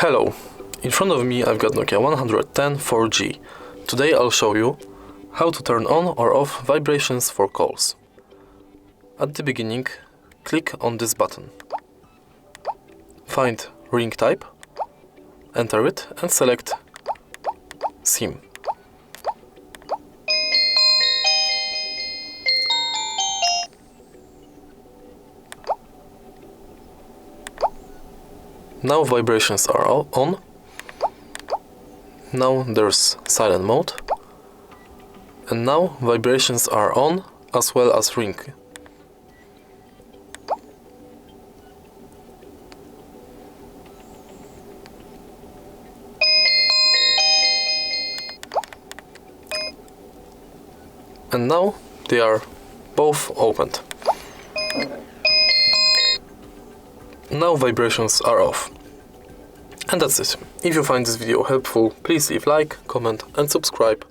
Hello, in front of me I've got Nokia 110 4G. Today I'll show you how to turn on or off vibrations for calls. At the beginning, click on this button. Find ring type, enter it and select SIM. Now vibrations are on. Now there's silent mode. And now vibrations are on as well as ring. And now they are both opened. Now vibrations are off. And that's it. If you find this video helpful, please leave like, comment and subscribe.